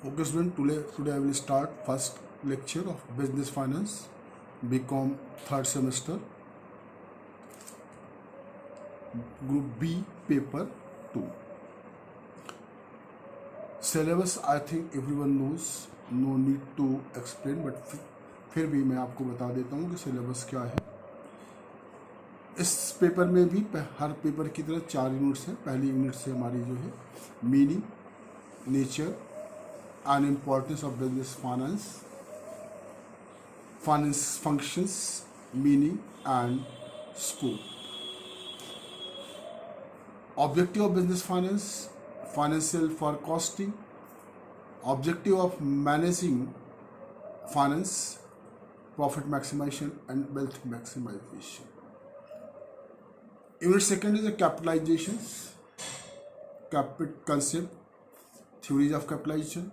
Okay, student, today I will start first lecture of business finance, BCom third semester, group B, paper 2. Syllabus I think everyone knows, no need to explain, but फिर भी मैं आपको बता देता हूँ कि syllabus क्या है। इस पेपर में भी हर पेपर की तरह 4 यूनिट्स हैं। पहली यूनिट से हमारी जो है meaning, nature and importance of business finance, finance functions, meaning and scope. Objective of business finance, financial forecasting, objective of managing finance, profit maximization and wealth maximization. Unit second is the capitalizations, concept, theories of capitalization,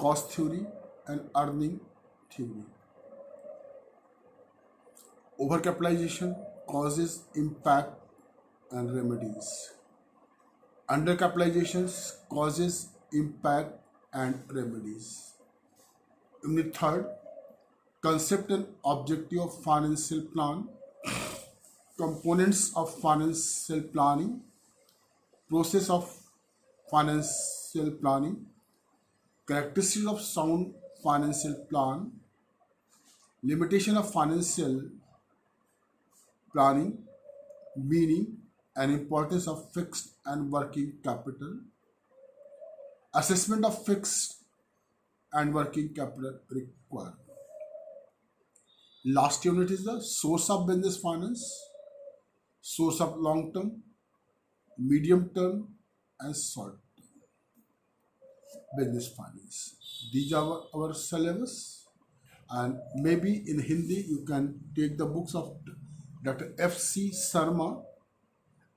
cost theory and earning theory. Overcapitalization, causes, impact and remedies. Undercapitalizations, causes, impact and remedies. Unit third, concept and objective of financial plan, components of financial planning, process of financial planning, characteristics of sound financial plan, limitation of financial planning, meaning and importance of fixed and working capital, assessment of fixed and working capital required. Last unit is the source of business finance, source of long term, medium term and short term business finance. These are our syllabus, and maybe in Hindi you can take the books of Dr. F.C. Sharma,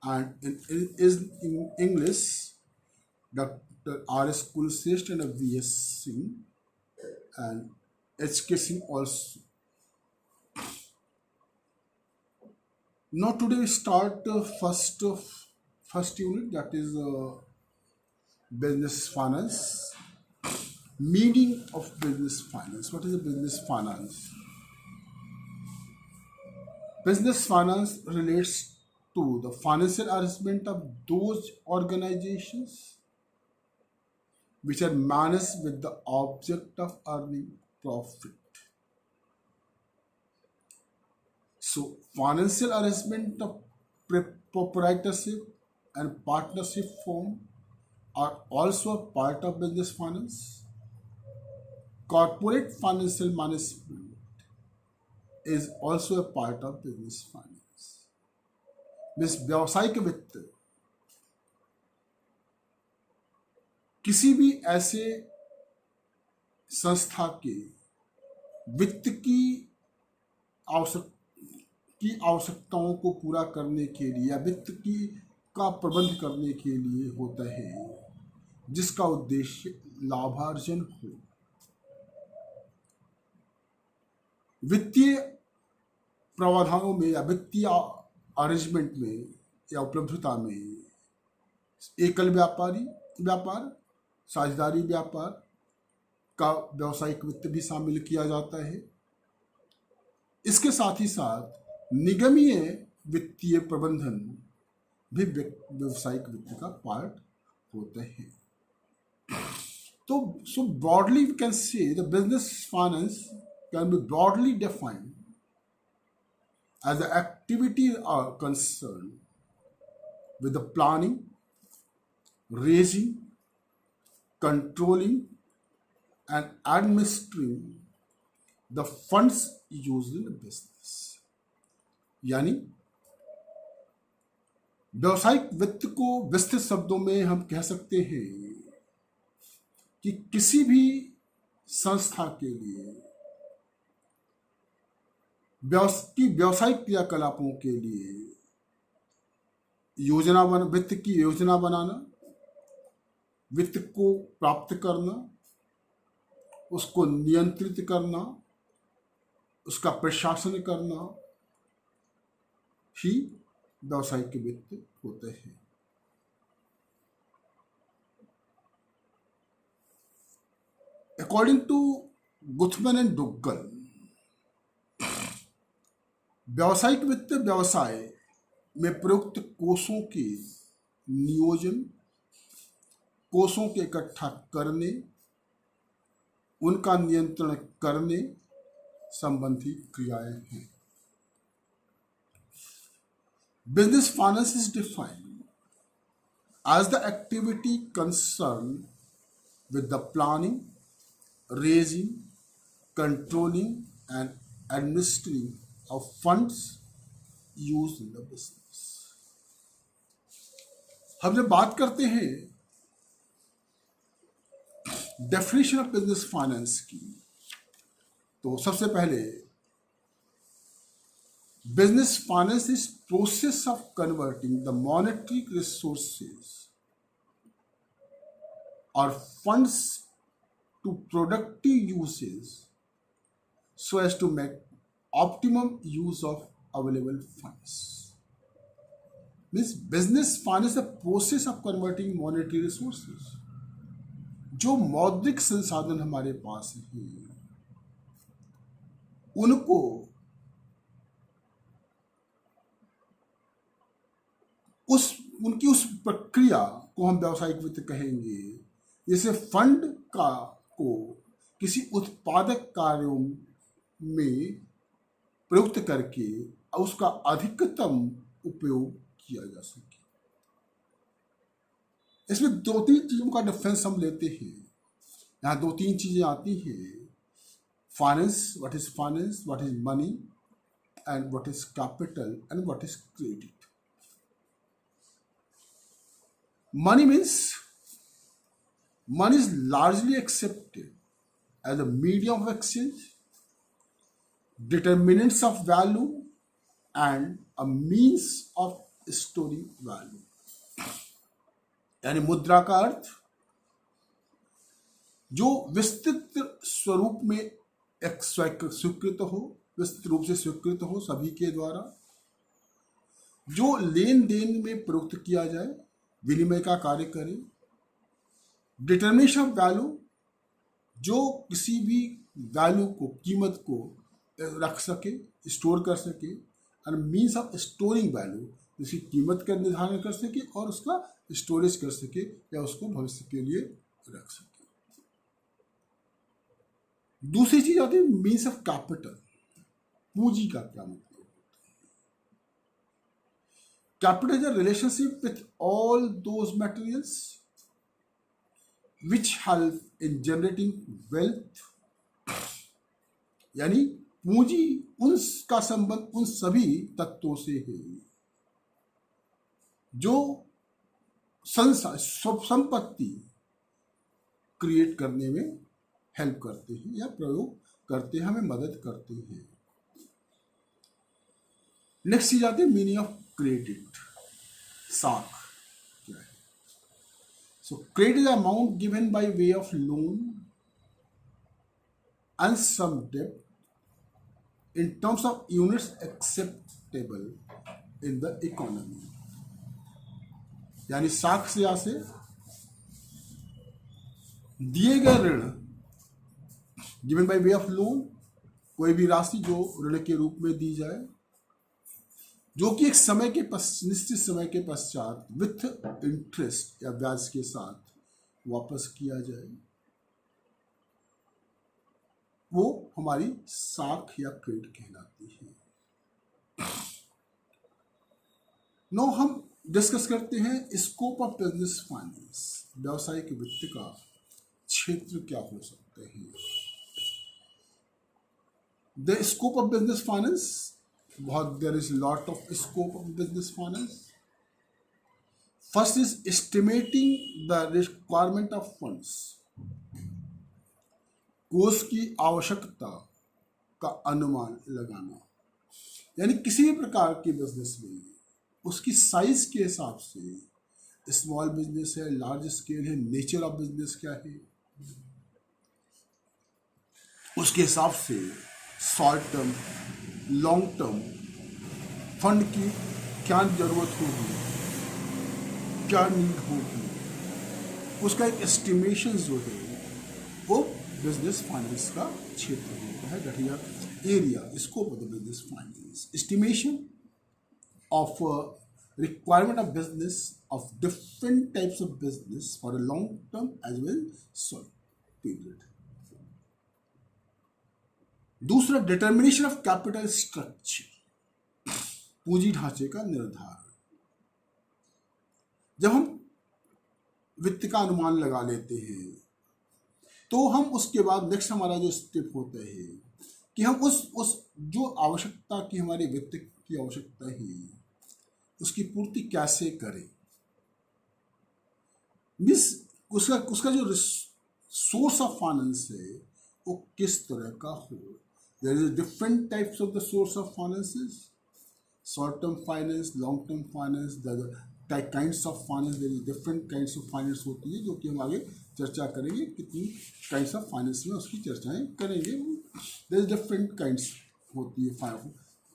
and in English Dr. R.S. Kulshrestha and V.S. Singh and H.K. Singh also. Now today we start first unit, that is business finance. Meaning of business finance. What is a business finance? Business finance relates to the financial arrangement of those organizations which are managed with the object of earning profit. So financial arrangement of proprietorship and partnership form are also a part of business finance. Corporate financial management is also a part of business finance. Means व्यावसायिक वित्त किसी भी ऐसे संस्था के वित्त की आवश्यकताओं को पूरा करने के लिए या वित्त की का प्रबंध करने के लिए होता है, जिसका उद्देश्य लाभार्जन हो। वित्तीय प्रावधानों में या वित्तीय अरेंजमेंट में या उपलब्धता में एकल व्यापार, साझेदारी व्यापार का व्यावसायिक वित्त भी शामिल किया जाता है। इसके साथ ही साथ निगमीय वित्तीय प्रबंधन भी व्यावसायिक वित्त का पार्ट होते हैं। तो so broadly we can say the business finance can be broadly defined as the activities are concerned with the planning, raising, controlling and administering the funds used in the business. यानी व्यावसायिक वित्त को विस्तृत शब्दों में हम कह सकते हैं कि किसी भी संस्था के लिए व्यावसायिक क्रियाकलापों के लिए वित्त की योजना बनाना, वित्त को प्राप्त करना, उसको नियंत्रित करना, उसका प्रशासन करना ही व्यावसायिक वित्त होते हैं। अकॉर्डिंग टू गुथमैन एंड डुग्गल, व्यावसायिक वित्त व्यवसाय में प्रयुक्त कोषों के नियोजन, कोषों के इकट्ठा करने, उनका नियंत्रण करने संबंधी क्रियाएं हैं। Business finance is defined as the activity concerned with the planning, raising, controlling and administering of funds used in the business. हम जब बात करते हैं डेफिनेशन ऑफ बिजनेस फाइनेंस की, तो सबसे पहले business finance is process of converting the monetary resources or funds to productive uses so as to make optimum use of available funds. Means business finance is the process of converting monetary resources. जो मौद्रिक संसाधन हमारे पास हैं उनको उनकी उस प्रक्रिया को हम व्यावसायिक वित्त कहेंगे, जैसे फंड को किसी उत्पादक कार्यों में प्रयुक्त करके उसका अधिकतम उपयोग किया जा सके। इसमें दो तीन चीजों का डिफरेंस हम लेते हैं। यहाँ दो तीन चीजें आती हैं, finance, what is finance, what is money and what is capital and what is credit. Money is largely accepted as a medium of exchange, determinants of value, and a means of storing value. यानी मुद्रा का अर्थ जो विस्तृत स्वरूप में स्वीकृत हो, विस्तृत रूप से स्वीकृत हो सभी के द्वारा, जो लेन देन में प्रयुक्त किया जाए, विनिमय का कार्य करे। डिटर्मिनेशन ऑफ वैल्यू, जो किसी भी वैल्यू को, कीमत को रख सके, स्टोर कर सके, और मीन्स ऑफ स्टोरिंग वैल्यू, जिसकी कीमत का निर्धारण कर सके और उसका स्टोरेज कर सके या उसको भविष्य के लिए रख सके। दूसरी चीज आती है मीन्स ऑफ कैपिटल, पूंजी का क्या मतलब। Capital is a relationship with all those materials which help in generating wealth. यानी पूंजी उनका संबंध उन सभी तत्वों से है जो संपत्ति क्रिएट करने में हेल्प करते हैं या प्रयोग करते हैं, हमें मदद करते हैं। नेक्स्ट चीज आती है मीनिंग ऑफ क्रेडिट, साख क्या है। So credit is amount given by way of loan and some debt in terms of units acceptable in the economy. यानी साख से यहाँ से दिए गए ऋण, given by way of loan, कोई भी राशि जो ऋण के रूप में दी जाए, जो कि एक समय के निश्चित समय के पश्चात विथ इंटरेस्ट या ब्याज के साथ वापस किया जाए, वो हमारी साख या क्रेडिट कहलाती है। नो हम डिस्कस करते हैं स्कोप ऑफ बिजनेस फाइनेंस, व्यावसायिक वित्त का क्षेत्र क्या हो सकते हैं। The scope of business finance, there is lot of scope of business finance. First is estimating the requirement of funds. कोष की आवश्यकता का अनुमान लगाना, यानी किसी भी प्रकार के बिजनेस में उसकी साइज के हिसाब से, स्मॉल बिजनेस है, लार्ज स्केल है, नेचर ऑफ बिजनेस क्या है, उसके हिसाब से short term, long term fund की क्या जरूरत होगी, क्या नीड होगी, उसका एक एस्टिमेशन जो है वो बिजनेस फाइनेंस का क्षेत्र होता है, that is area, scope of the business finance. Estimation of requirement of business of different types of business for a long term as well short period। दूसरा, डिटर्मिनेशन ऑफ कैपिटल स्ट्रक्चर, पूंजी ढांचे का निर्धारण। जब हम वित्त का अनुमान लगा लेते हैं तो हम उसके बाद नेक्स्ट हमारा जो स्टेप होता है कि हम उस जो आवश्यकता की, हमारे वित्त की आवश्यकता है, उसकी पूर्ति कैसे करें। मीन्स उसका जो सोर्स ऑफ फाइनेंस है वो किस तरह का हो। There is different types of the source of finances, short term finance, long term finance, kinds of finance, there is different kinds of finance होती है, जो कि हम आगे चर्चा करेंगे, कितनी काइंड्स ऑफ फाइनेंस में उसकी चर्चाएं करेंगे। देयर इज डिफरेंट काइंड्स होती है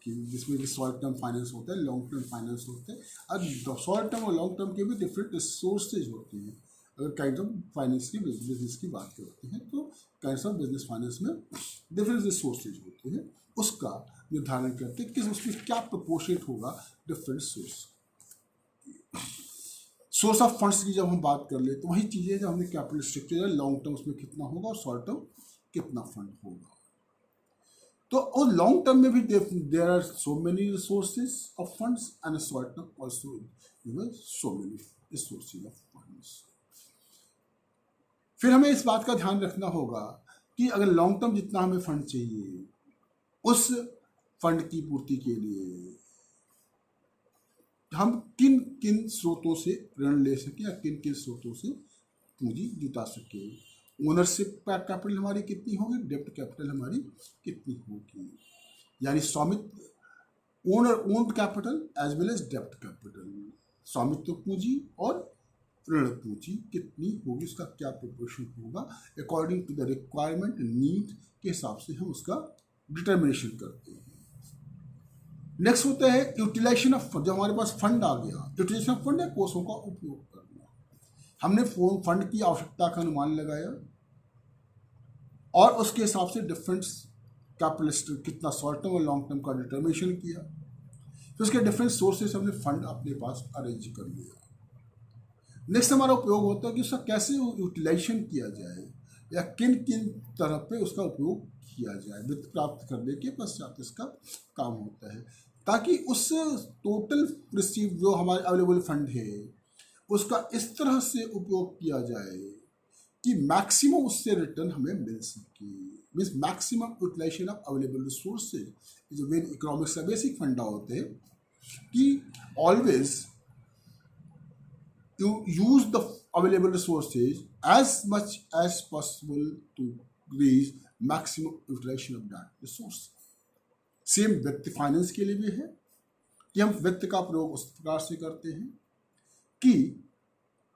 कि जिसमें कि शॉर्ट टर्म फाइनेंस होता है, लॉन्ग टर्म फाइनेंस होता है। अब शॉर्ट टर्म और लॉन्ग टर्म के भी डिफरेंट सोर्सेज होते हैं। अगर काइंड ऑफ फाइनेंस की बिजनेस की बात करते हैं तो काइंड्स ऑफ बिजनेस फाइनेंस में डिफरेंट सोर्सेज होते हैं, उसका निर्धारण करते हैं किस उसमें क्या प्रपोर्शनेट होगा डिफरेंट सोर्स ऑफ फंड्स की। जब हम बात कर ले तो वही चीज़ें जब हमने कैपिटल स्ट्रक्चर, लॉन्ग टर्म उसमें कितना होगा और शॉर्ट टर्म कितना फंड होगा। तो और लॉन्ग टर्म में भी there are so many resources of funds and short term also so many resources of funds. फिर हमें इस बात का ध्यान रखना होगा कि अगर लॉन्ग टर्म जितना हमें फंड चाहिए, उस फंड की पूर्ति के लिए हम किन किन स्रोतों से ऋण ले सकें या किन किन स्रोतों से पूंजी जुटा सकें। ओनरशिप कैपिटल हमारी कितनी होगी, डेप्ट कैपिटल हमारी कितनी होगी, यानी स्वामित्व owned capital as well as डेप्ट कैपिटल, स्वामित्व पूंजी और ऋण पूंजी कितनी होगी, उसका क्या प्रोपोर्शन होगा, according to the requirement need के हिसाब से हम उसका डिटर्मिनेशन करते हैं। नेक्स्ट होता है यूटिलाइजेशन ऑफ फंड। जब हमारे पास फंड आ गया, यूटिलाइजेशन ऑफ फंड है कोषों का उपयोग करना। हमने फंड की आवश्यकता का अनुमान लगाया और उसके हिसाब से डिफरेंट कैपिटल कितना शॉर्ट टर्म और लॉन्ग टर्म का डिटर्मिनेशन किया। फिर उसके डिफरेंट सोर्सेस हमने फंड अपने पास अरेंज कर लिया। नेक्स्ट हमारा उपयोग होता है कि उसका कैसे यूटिलाइजेशन किया जाए या किन किन तरह पे उसका उपयोग किया जाए। वित्त प्राप्त करने के पश्चात इसका काम होता है, ताकि उस टोटल रिसीव जो हमारे अवेलेबल फंड है उसका इस तरह से उपयोग किया जाए कि मैक्सिमम उससे रिटर्न हमें मिल सके। Means maximum utilization of available resources जो मेन इकोनॉमिक्स का बेसिक फंडा होते हैं कि always you use the available resources as much as possible to reach maximum utilization of that resource। Same वित्त फाइनेंस के लिए भी है कि हम वित्त का प्रयोग उस प्रकार से करते हैं कि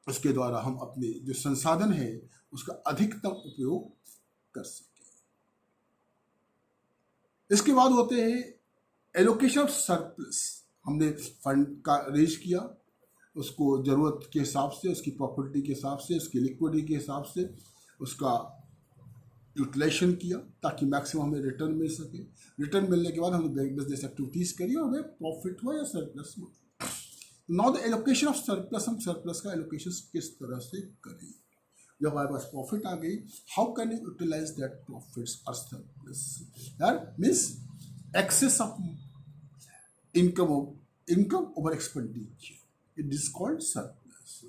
उसके द्वारा हम अपने जो संसाधन है उसका अधिकतम उपयोग कर सकें। इसके बाद होते हैं एलोकेशन ऑफ सरप्लस। हमने फंड का रेज किया, उसको ज़रूरत के हिसाब से, उसकी प्रॉपर्टी के हिसाब से, उसकी लिक्विडिटी के हिसाब से उसका यूटिलाइजेशन किया ताकि मैक्सिमम हमें रिटर्न मिल सके। रिटर्न मिलने के बाद हमने बिजनेस एक्टिविटीज़ करी और हमें प्रॉफिट हुआ या सरप्लस हुआ। Now the allocation of surplus, हम सरप्लस का एलोकेशन किस तरह से करें। जब हमारे पास प्रॉफिट आ गई, how can you utilize that profits और सरप्लस। यार means excess of income over expenditure, it is called surplus.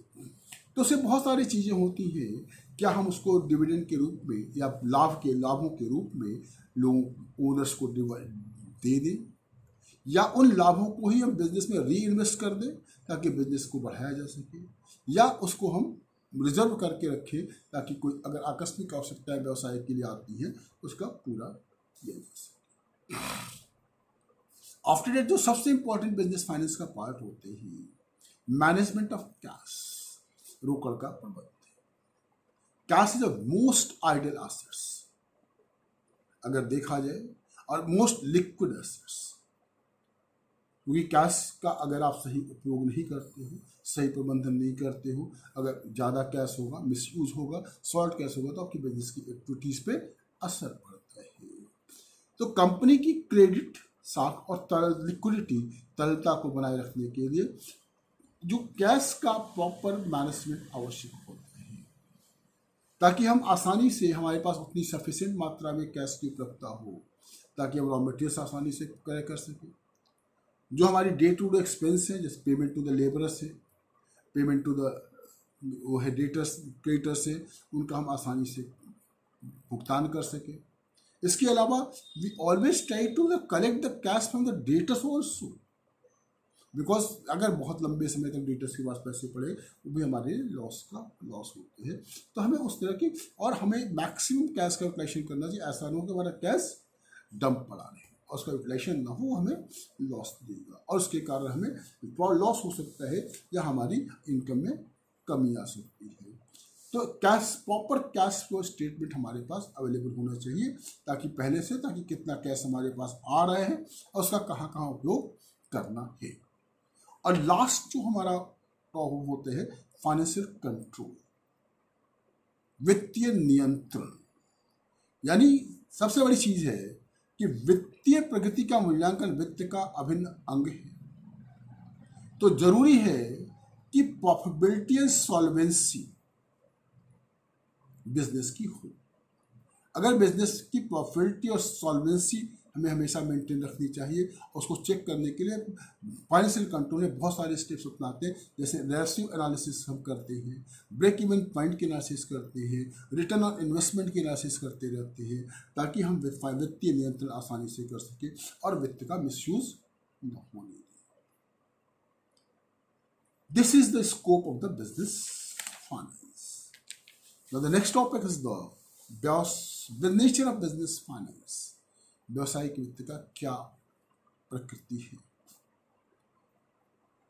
तो उससे बहुत सारी चीज़ें होती हैं। क्या हम उसको डिविडेंड के रूप में या लाभों के रूप में लोग ओनर्स को दे दें, या उन लाभों को ही हम बिजनेस में री इन्वेस्ट कर दें ताकि बिजनेस को बढ़ाया जा सके, या उसको हम रिजर्व करके रखें ताकि कोई अगर आकस्मिक आवश्यकताएं व्यवसाय के लिए आती हैं उसका पूरा किया जा सके। आफ्टर दैट जो सबसे इंपॉर्टेंट बिजनेस फाइनेंस का पार्ट होते हैं मैनेजमेंट ऑफ कैश, रोकड़ का प्रबंधन। Cash is the most idle assets अगर देखा जाए और मोस्ट लिक्विड एसेट्स। क्योंकि कैश का अगर आप सही उपयोग नहीं करते हो, सही प्रबंधन नहीं करते हो, अगर ज़्यादा कैश होगा, मिसयूज होगा, शॉर्ट कैश होगा, तो आपकी बिजनेस की एक्टिविटीज़ पे असर पड़ता है। तो कंपनी की क्रेडिट साख और लिक्विडिटी तरलता को बनाए रखने के लिए जो कैश का प्रॉपर मैनेजमेंट आवश्यक होता है, ताकि हम आसानी से, हमारे पास उतनी सफिशिएंट मात्रा में कैश की उपलब्धता हो ताकि हम रॉ मटेरियल्स आसानी से क्रय कर सकें। जो हमारी डे टू डे एक्सपेंस है, जैसे पेमेंट टू द लेबरर्स है, पेमेंट टू द वो है डेटर्स क्रेडिटर्स है, उनका हम आसानी से भुगतान कर सकें। इसके अलावा we always try to collect the cash from the debtors also, because अगर बहुत लंबे समय तक डेटर्स के पास पैसे पड़े वो भी हमारे लॉस होते हैं। तो हमें उस तरह की, और हमें मैक्सिमम कैश का यूटिलाइजेशन करना चाहिए। ऐसा ना हो कि हमारा कैश डंप पड़ा रहे और उसका यूटिलाइजेशन ना हो, हमें लॉस देगा और उसके कारण हमें लॉस हो सकता है या हमारी इनकम में कमी आ सकती है। तो cash, proper cash flow statement हमारे पास अवेलेबल होना चाहिए, ताकि पहले से, ताकि कितना कैश हमारे पास आ रहा है और उसका कहाँ कहाँ उपयोग करना है। और लास्ट जो हमारा प्रॉब्लम होते हैं, फाइनेंशियल कंट्रोल, वित्तीय नियंत्रण। यानी सबसे बड़ी चीज है कि वित्तीय प्रगति का मूल्यांकन वित्त का अभिन्न अंग है। तो जरूरी है कि प्रॉफिटेबिलिटी एंड सॉल्वेंसी बिजनेस की हो। अगर बिजनेस की प्रॉफिटेबिलिटी और सॉल्वेंसी हमें हमेशा मेंटेन रखनी चाहिए, और उसको चेक करने के लिए फाइनेंशियल कंट्रोल में बहुत सारे स्टेप्स अपनाते हैं। जैसे रेशियो एनालिसिस हम करते हैं, ब्रेक इवन पॉइंट की एनालिसिस करते हैं, रिटर्न ऑन इन्वेस्टमेंट की एनालिसिस करते रहते हैं, ताकि हम वित्तीय नियंत्रण आसानी से कर सकें और वित्त का मिसयूज न होने दें। This is the scope of the business finance. Now the next topic is the nature of business finance. व्यवसायिक वित्त का क्या प्रकृति है।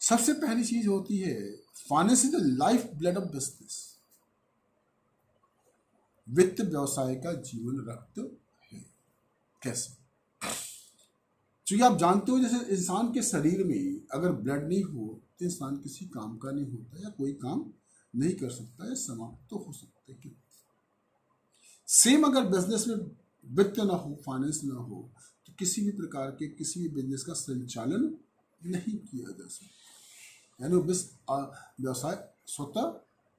सबसे पहली चीज होती है, finance is the life blood of business. वित्त व्यवसाय का जीवन रक्त है। कैसे? क्योंकि आप जानते हो, जैसे इंसान के शरीर में अगर ब्लड नहीं हो तो इंसान किसी काम का नहीं होता, या कोई काम नहीं कर सकता, या समाप्त तो हो सकता है। सेम अगर बिजनेस में वित्त ना हो, फाइनेंस ना हो, तो किसी भी प्रकार के किसी भी बिजनेस का संचालन नहीं किया जा सकता, यानी व्यवसाय स्वतः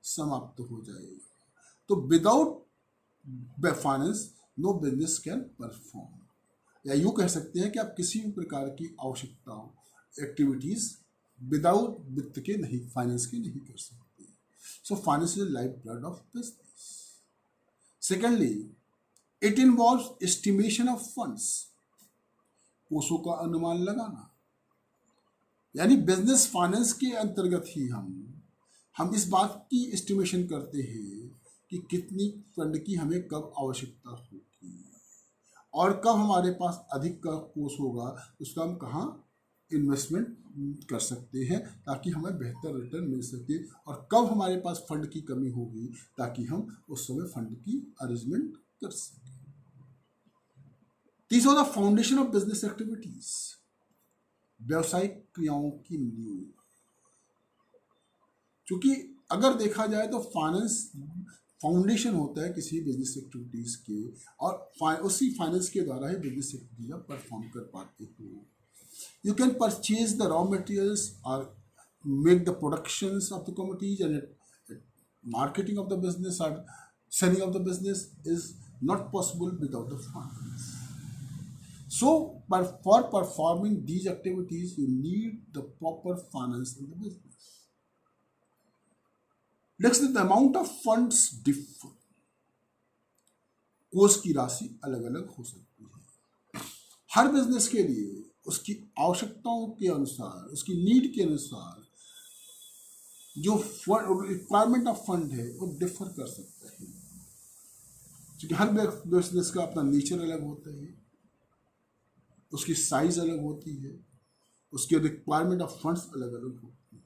समाप्त हो जाएगा। तो without finance no business can perform, या यूँ कह सकते हैं कि आप किसी भी प्रकार की आवश्यकताओं, एक्टिविटीज विदाउट वित्त के नहीं, फाइनेंस के नहीं कर सकते। So finance is life blood of business. Secondly, it involves estimation of funds, कोषों का अनुमान लगाना। यानी बिजनेस फाइनेंस के अंतर्गत ही हम इस बात की एस्टिमेशन करते हैं कि कितनी फंड की हमें कब आवश्यकता होगी और कब हमारे पास अधिक का कोष होगा, उसका हम कहाँ इन्वेस्टमेंट कर सकते हैं ताकि हमें बेहतर रिटर्न मिल सके, और कब हमारे पास फंड की कमी होगी ताकि हम उस समय फंड की अरेंजमेंट कर सकें। These are the foundation of business activities, व्यवसायिक क्रियाओं की नींव। क्योंकि अगर देखा जाए तो फाइनेंस फाउंडेशन होता है किसी बिजनेस एक्टिविटीज के, और उसी फाइनेंस के द्वारा ही बिजनेस एक्टिविटीज आप परफॉर्म कर पाते हो। You can purchase the raw materials or make the productions of the commodities, and marketing of the business or selling of the business is not possible without the finance. So, for performing these activities, you need the proper finance in the business. Next, the amount of funds differ. कोष की राशि अलग अलग हो सकती है। हर business के लिए उसकी आवश्यकताओं के अनुसार, उसकी नीड के अनुसार जो रिक्वायरमेंट ऑफ फंड है वो डिफर कर सकता है, क्योंकि हर बिजनेस का अपना नेचर अलग होता है, उसकी साइज अलग होती है, उसके रिक्वायरमेंट ऑफ फंड्स अलग अलग होती है।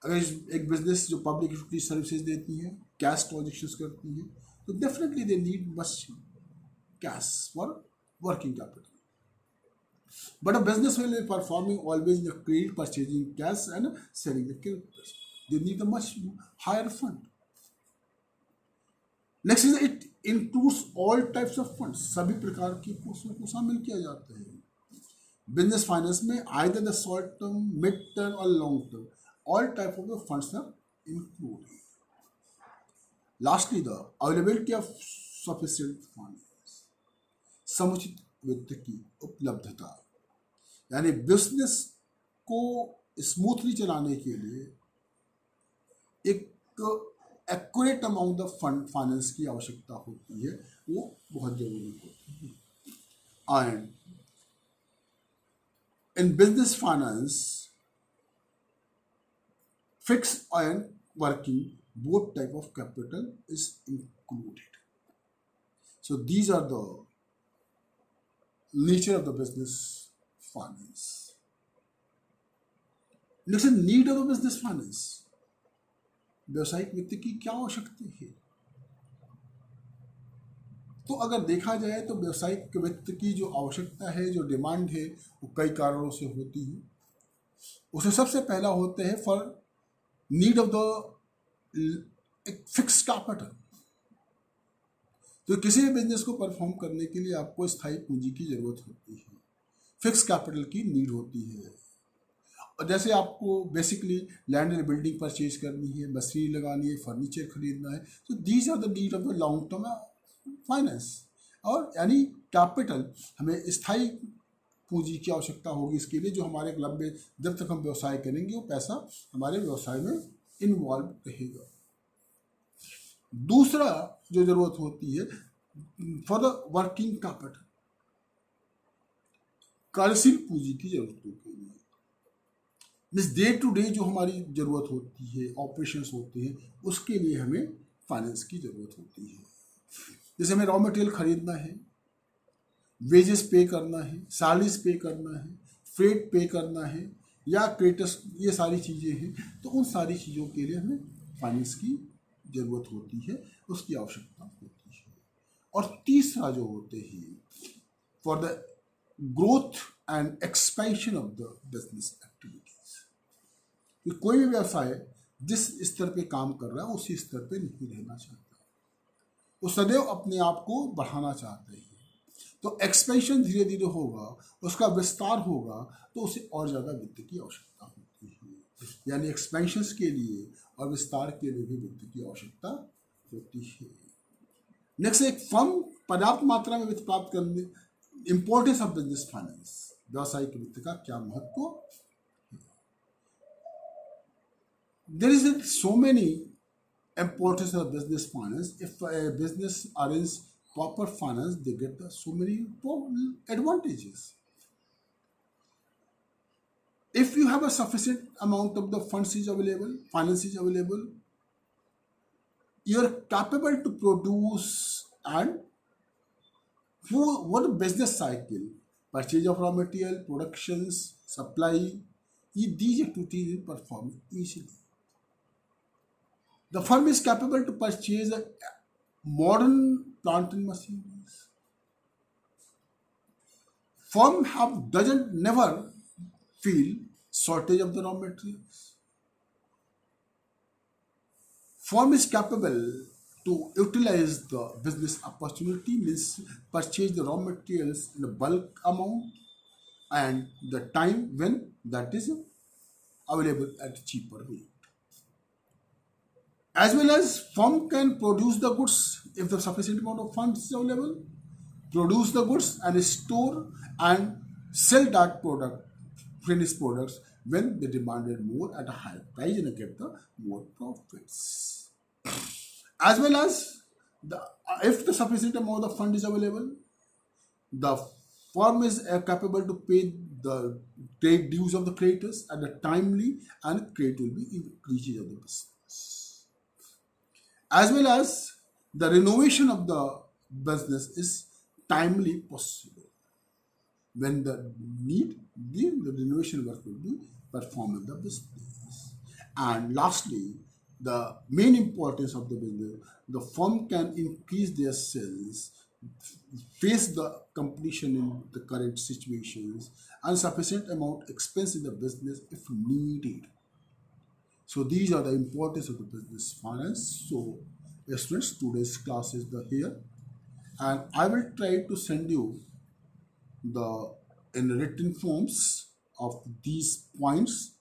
अगर एक बिजनेस जो पब्लिक यूटिलिटी सर्विसेज देती है, कैश ट्रांजेक्शंस करती है, तो definitely they need much cash for working capital. But a business will be performing always in the credit, purchasing cash and selling the creditors. They need a much higher fund. Next is it includes all types of funds, सभी प्रकार के कोर्सों को शामिल किया जाता है business finance में, either the short term, mid term और long term, all type of the funds are included. Lastly the availability of sufficient funds, समुचित वित्त की उपलब्धता, यानी बिजनेस को स्मूथली चलाने के लिए एक accurate amount of fund finance की आवश्यकता होती है, वो बहुत जरूरी होती है. And in business finance fix and working both type of capital is included. So these are the nature of the business finance. Next is need of the business finance. व्यवसायिक वित्त की क्या आवश्यकता है? तो अगर देखा जाए तो व्यवसायिक वित्त की जो आवश्यकता है, जो डिमांड है, वो कई कारणों से होती है. उसमें सबसे पहला होता है फॉर नीड ऑफ द एक फिक्स कैपिटल. तो किसी भी बिजनेस को परफॉर्म करने के लिए आपको स्थायी पूंजी की जरूरत होती है, फिक्स कैपिटल की नीड होती है. और जैसे आपको basically land and building purchase करनी है, मशीनरी लगानी है, फर्नीचर खरीदना है, तो these are the need of the long term finance. और यानी कैपिटल, हमें स्थायी पूंजी की आवश्यकता होगी इसके लिए, जो हमारे क्लब में जब तक हम व्यवसाय करेंगे वो पैसा हमारे व्यवसाय में इन्वॉल्व रहेगा. दूसरा जो जरूरत होती है फॉर द वर्किंग कैपिटल, कार्यशील पूंजी की जरूरतों के लिए, मीन्स डे टू डे जो हमारी जरूरत होती है, ऑपरेशंस होते हैं, उसके लिए हमें फाइनेंस की जरूरत होती है. जैसे हमें रॉ मटेरियल खरीदना है, वेजेस पे करना है, सैलरीज पे करना है, फ्रेट पे करना है, या क्रेडिटर्स, ये सारी चीज़ें हैं, तो उन सारी चीज़ों के लिए हमें फाइनेंस की ज़रूरत होती है, उसकी आवश्यकता होती है. और तीसरा जो होते हैं for the growth and expansion of the business activities. कि कोई भी व्यवसाय जिस स्तर पे काम कर रहा है उसी स्तर पे नहीं रहना चाहता, वो सदैव अपने आप को बढ़ाना चाहते हैं. तो एक्सपेंशन धीरे धीरे होगा, उसका विस्तार होगा, तो उसे और ज़्यादा वित्त की आवश्यकता होती है. यानी एक्सपेंशंस के लिए और विस्तार के लिए भी वित्त की आवश्यकता होती है. नेक्स्ट, एक फर्म पर्याप्त मात्रा में वित्त प्राप्त करने, इंपॉर्टेंस ऑफ बिजनेस फाइनेंस, व्यवसायिक वित्त का क्या महत्व. There is so many importance of business finance. If a business arranges proper finance, they get so many advantages. If you have a sufficient amount of the funds is available, finance is available, you are capable to produce and what business cycle, purchase of raw material, productions, supply, these activities will perform easily. The firm is capable to purchase a modern plant and machineries. Firm doesn't never feel shortage of the raw materials. Firm is capable to utilize the business opportunity, means purchase the raw materials in a bulk amount and the time when that is available at cheaper rate. As well as firm can produce the goods if the sufficient amount of funds is available, produce the goods and store and sell that product, finished products, when they demanded more at a higher price and get the more profits. As well as if the sufficient amount of fund is available, the firm is capable to pay the trade dues of the creditors at the timely, and credit will be increases of the business. As well as the renovation of the business is timely possible. When the need, the renovation work will be performed in the business. And lastly, the main importance of the business, the firm can increase their sales face the competition in the current situations, and sufficient amount expense in the business if needed. So these are the importance of the business finance. So students, today's class is the here, and I will try to send you the in written forms of these points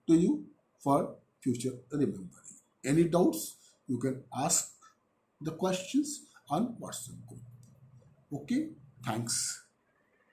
to you for future remembering. Any doubts, you can ask the questions on WhatsApp group. Okay, thanks.